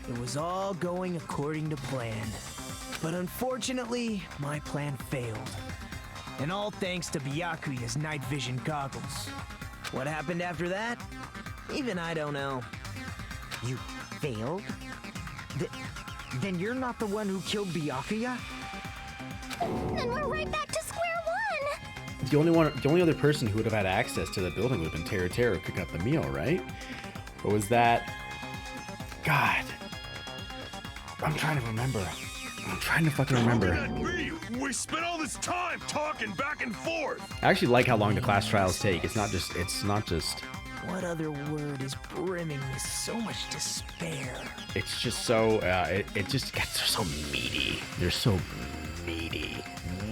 it was all going according to plan. But unfortunately, my plan failed. And all thanks to Byakuya's night vision goggles. What happened after that? Even I don't know. You failed? Then you're not the one who killed Byakuya? Then we're right back to square one! The only other person who would have had access to the building would have been Teru cooking up the meal, right? Or was that... God. I'm trying to remember. I'm trying to fucking remember. How can that be? We spent all this time talking back and forth. I actually like how long the class trials take. It's not just... What other word is brimming with so much despair? It's just so... it just gets so meaty. They're so meaty.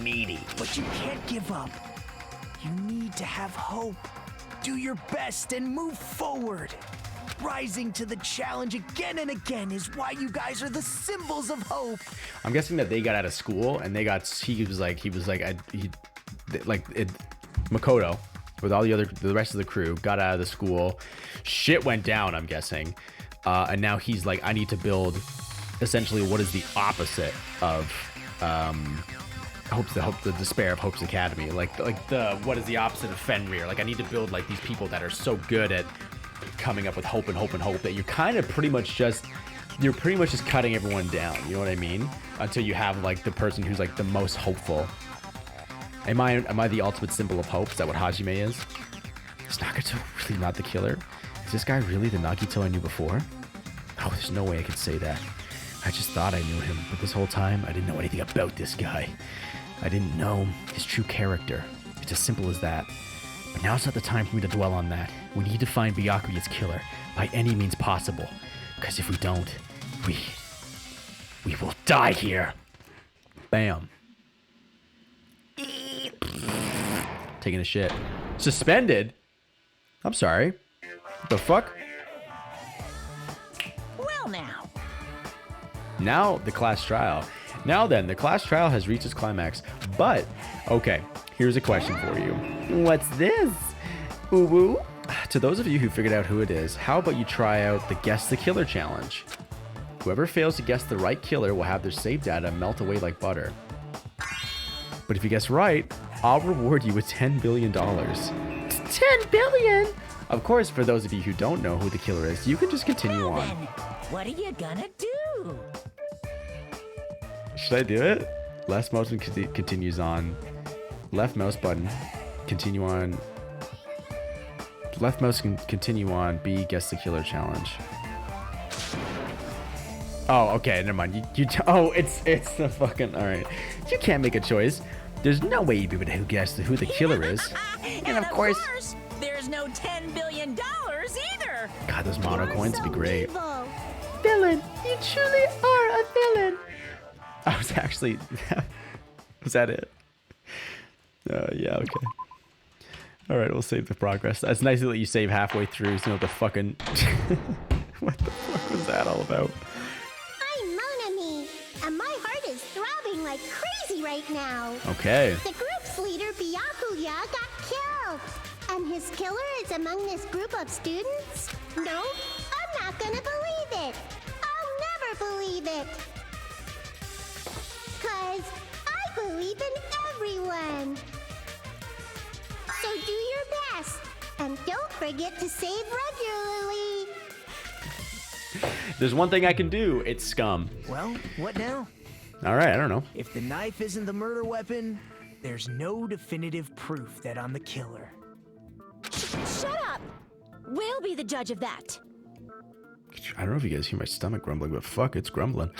Meaty. But you can't give up. You need to have hope. Do your best and move forward. Rising to the challenge again and again is why you guys are the symbols of hope. I'm guessing that they got out of school and Makoto with all the rest of the crew got out of the school. Shit went down, I'm guessing. And now he's like, I need to build essentially what is the opposite of the despair of Hope's Academy. What is the opposite of Fenrir? Like, I need to build like these people that are so good at coming up with hope and hope and hope that you're pretty much just cutting everyone down. You know what I mean? Until you have like the person who's like the most hopeful. Am I the ultimate symbol of hope? Is that what Hajime is? Is Nagito really not the killer? Is this guy really the Nagito I knew before? Oh, there's no way I could say that. I just thought I knew him, but this whole time I didn't know anything about this guy. I didn't know his true character. It's as simple as that. But now's not the time for me to dwell on that. We need to find Byakuya's killer by any means possible. Because if we don't, we will die here. Bam. Taking a shit. Suspended? I'm sorry. What the fuck? Well now. Now the class trial. Now then, the class trial has reached its climax. But, okay, here's a question for you. What's this? Woo-woo? To those of you who figured out who it is, how about you try out the Guess the Killer challenge? Whoever fails to guess the right killer will have their save data melt away like butter. But if you guess right, I'll reward you with $10 billion. 10 billion? Of course, for those of you who don't know who the killer is, you can just continue on. What are you gonna do? Should I do it? Left mouse button continues on. Left mouse button. Continue on. Left mouse can continue on. B, guess the killer challenge. Oh, okay, never mind. It's the fucking... Alright. You can't make a choice. There's no way you'd be able to guess who the killer is. And of course, there's no $10 billion either. God, those mono coins would be great. Villain, you truly are a villain. I was actually... Was that it? Yeah, okay. Alright, we'll save the progress. It's nice that you save halfway through, so you know the fucking... What the fuck was that all about? I'm Monami, and my heart is throbbing like crazy right now. Okay. The group's leader, Byakuya, got killed. And his killer is among this group of students? No, I'm not gonna believe it. I'll never believe it. 'Cause I believe in everyone. So do your best. And don't forget to save regularly. There's one thing I can do. It's scum. Well, what now? Alright, I don't know. If the knife isn't the murder weapon, there's no definitive proof that I'm the killer. Shut up! We'll be the judge of that. I don't know if you guys hear my stomach grumbling, but fuck, it's grumbling.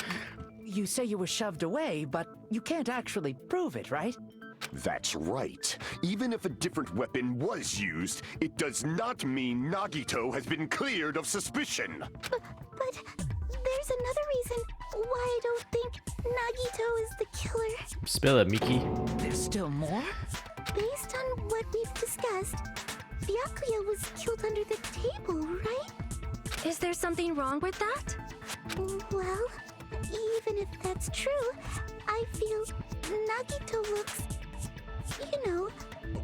You say you were shoved away, but you can't actually prove it, right? That's right. Even if a different weapon was used, it does not mean Nagito has been cleared of suspicion. But there's another reason why I don't think Nagito is the killer. Spill it, Miki. There's still more? Based on what we've discussed, Byakuya was killed under the table, right? Is there something wrong with that? Well, even if that's true, I feel Nagito looks, you know,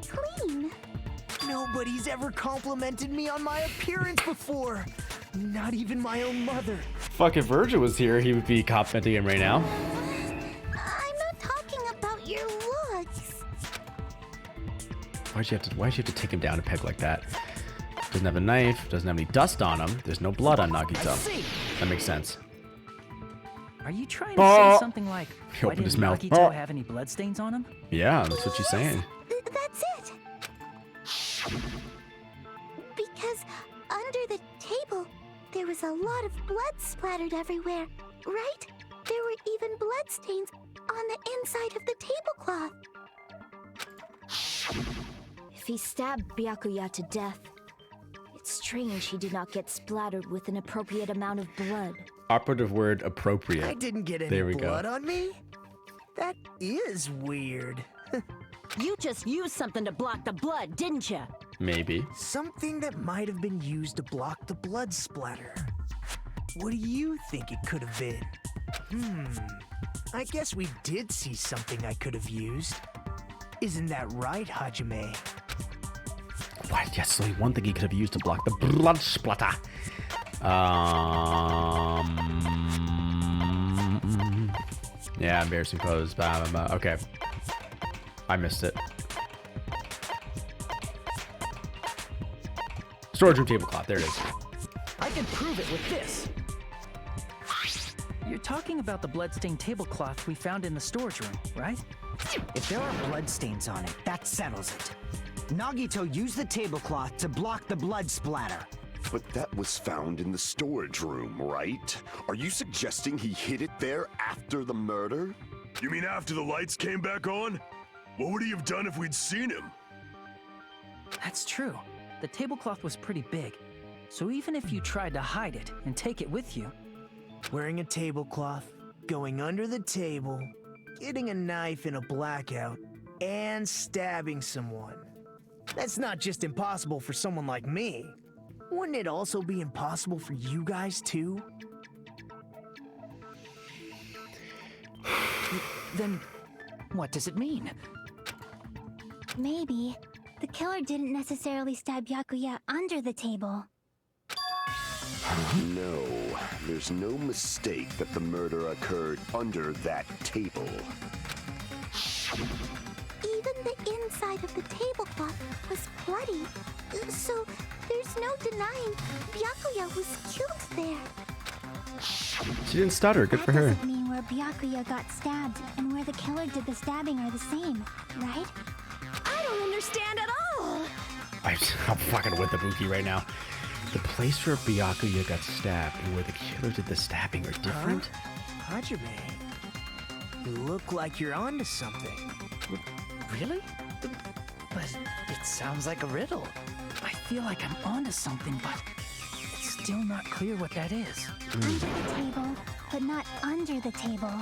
clean. Nobody's ever complimented me on my appearance before. Not even my own mother. Fuck, if Virgil was here, he would be complimenting him right now. I'm not talking about your looks. Why'd you have to take him down a peg like that? Doesn't have a knife, doesn't have any dust on him. There's no blood on Nagito. That makes sense. Are you trying to say something like, He why opened his didn't mouth. Nagito have any bloodstains on him? Yeah, that's what she's saying. That's it. Because under the table, there was a lot of blood splattered everywhere, right? There were even bloodstains on the inside of the tablecloth. If he stabbed Byakuya to death, it's strange he did not get splattered with an appropriate amount of blood. Operative word, appropriate. I didn't get any There we blood go. on me? That is weird. You just used something to block the blood, didn't you? Maybe. Something that might have been used to block the blood splatter. What do you think it could have been? I guess we did see something I could have used. Isn't that right, Hajime? What? Yes, so one thing he could have used to block the blood splatter. Yeah, embarrassing pose. Okay. I missed it. Storage room tablecloth. There it is. I can prove it with this. You're talking about the bloodstained tablecloth we found in the storage room, right? If there are bloodstains on it, that settles it. Nagito used the tablecloth to block the blood splatter. But that was found in the storage room, right? Are you suggesting he hid it there after the murder? You mean after the lights came back on? What would he have done if we'd seen him? That's true. The tablecloth was pretty big, so even if you tried to hide it and take it with you... Wearing a tablecloth, going under the table, getting a knife in a blackout, and stabbing someone. That's not just impossible for someone like me. Wouldn't it also be impossible for you guys too? Then, what does it mean? Maybe the killer didn't necessarily stab Byakuya under the table. No, there's no mistake that the murder occurred under that table. Even the inside of the tablecloth was bloody, so there's no denying Byakuya was killed there. She didn't stutter. Good for her. That doesn't mean where Byakuya got stabbed and where the killer did the stabbing are the same, right? I don't understand at all. I'm fucking with the Buki right now. The place where Byakuya got stabbed and where the killer did the stabbing are different? Hajime, you look like you're onto something. Really? But it sounds like a riddle. I feel like I'm onto something, but it's still not clear what that is. Under the table, but not under the table.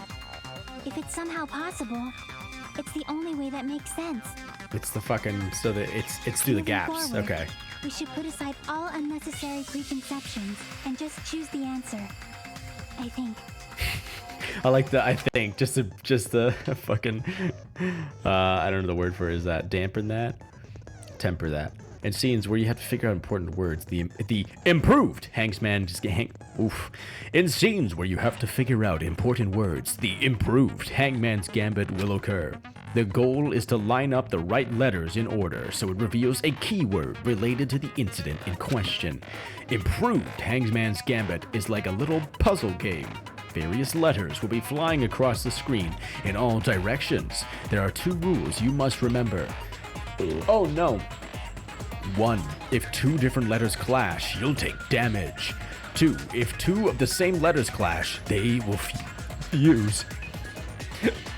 If it's somehow possible, it's the only way that makes sense. It's the fucking, so that it's through the gaps. Forward, Okay. We should put aside all unnecessary preconceptions and just choose the answer. I think. I like the I think just the fucking I don't know the word for it. Is that dampen that, temper that. In scenes where you have to figure out important words, the improved Hangsman just get oof. In scenes where you have to figure out important words, the improved Hangman's Gambit will occur. The goal is to line up the right letters in order so it reveals a keyword related to the incident in question. Improved Hangman's Gambit is like a little puzzle game. Various letters will be flying across the screen in all directions. There are 2 rules you must remember. Oh no. 1. If 2 different letters clash, you'll take damage. 2. If 2 of the same letters clash, they will fuse.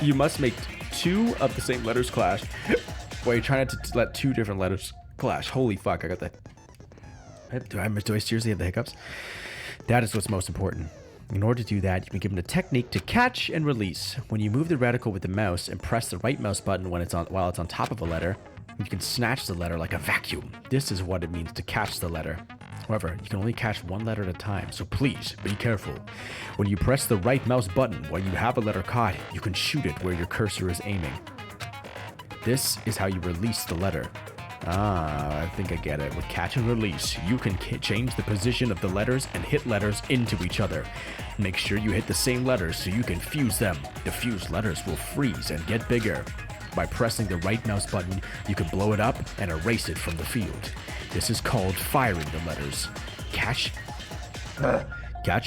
You must make 2 of the same letters clash. Wait, you're trying not to let 2 different letters clash. Holy fuck, I got that. Do I seriously have the hiccups? That is what's most important. In order to do that, you've been given a technique to catch and release. When you move the reticle with the mouse and press the right mouse button while it's on top of a letter, you can snatch the letter like a vacuum. This is what it means to catch the letter. However, you can only catch one letter at a time, so please be careful. When you press the right mouse button while you have a letter caught, you can shoot it where your cursor is aiming. This is how you release the letter. I think I get it. With catch and release, you can change the position of the letters and hit letters into each other. Make sure you hit the same letters so you can fuse them. The fused letters will freeze and get bigger. By pressing the right mouse button, you can blow it up and erase it from the field. This is called firing the letters. Catch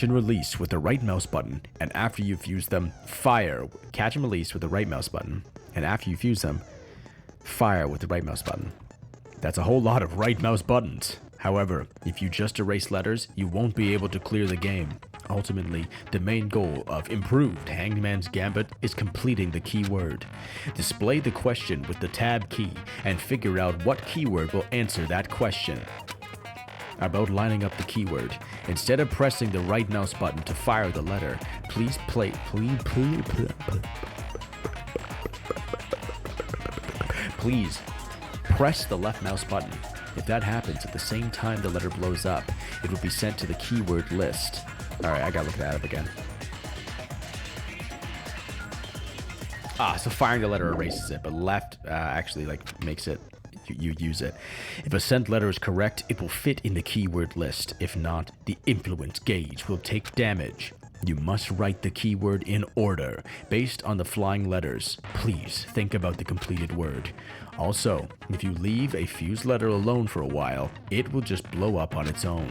and release with the right mouse button, and after you fuse them, fire. Catch and release with the right mouse button, and after you fuse them, fire with the right mouse button. That's a whole lot of right mouse buttons. However, if you just erase letters, you won't be able to clear the game. Ultimately, the main goal of improved Hangman's Gambit is completing the keyword. Display the question with the tab key and figure out what keyword will answer that question. About lining up the keyword, instead of pressing the right mouse button to fire the letter, please press the left mouse button. If that happens at the same time the letter blows up, it will be sent to the keyword list. Alright, I gotta look that up again. So firing the letter erases it, but left actually makes it, you use it. If a sent letter is correct, it will fit in the keyword list. If not, the influence gauge will take damage. You must write the keyword in order, based on the flying letters. Please think about the completed word. Also, if you leave a fused letter alone for a while, it will just blow up on its own.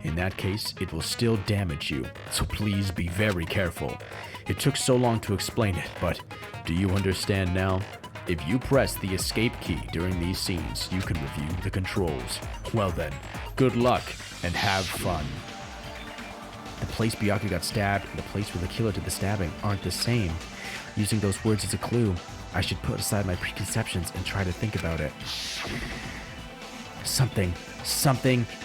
In that case, it will still damage you, so please be very careful. It took so long to explain it, but do you understand now? If you press the escape key during these scenes, you can review the controls. Well then, good luck and have fun. The place Byakuya got stabbed and the place where the killer did the stabbing aren't the same. Using those words as a clue, I should put aside my preconceptions and try to think about it. Something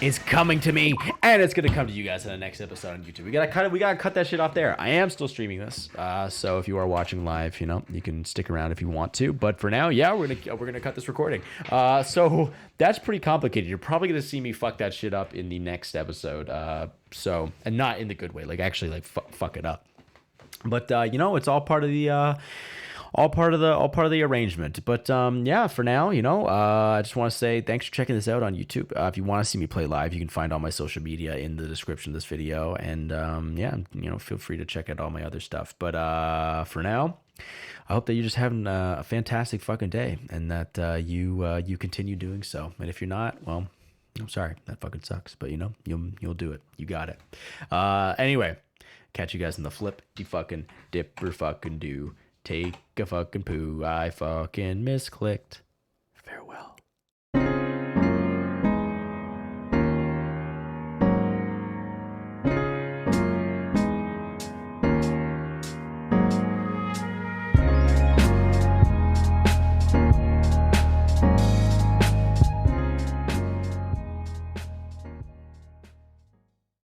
is coming to me, and it's gonna come to you guys in the next episode on YouTube. We gotta cut that shit off there. I am still streaming this, so if you are watching live, you know, you can stick around if you want to. But for now, yeah, we're gonna cut this recording. So that's pretty complicated. You're probably gonna see me fuck that shit up in the next episode. And not in the good way, like actually like fuck it up. But you know, it's all part of the. All part of the arrangement. But yeah, for now, you know, I just want to say thanks for checking this out on YouTube. If you want to see me play live, you can find all my social media in the description of this video. And yeah, you know, feel free to check out all my other stuff. But for now, I hope that you're just having a fantastic fucking day, and that you continue doing so. And if you're not, well, I'm sorry, that fucking sucks. But you know, you'll do it. You got it. Anyway, catch you guys in the flip. You fucking dip or fucking do. Take a fucking poo. I fucking misclicked. Farewell.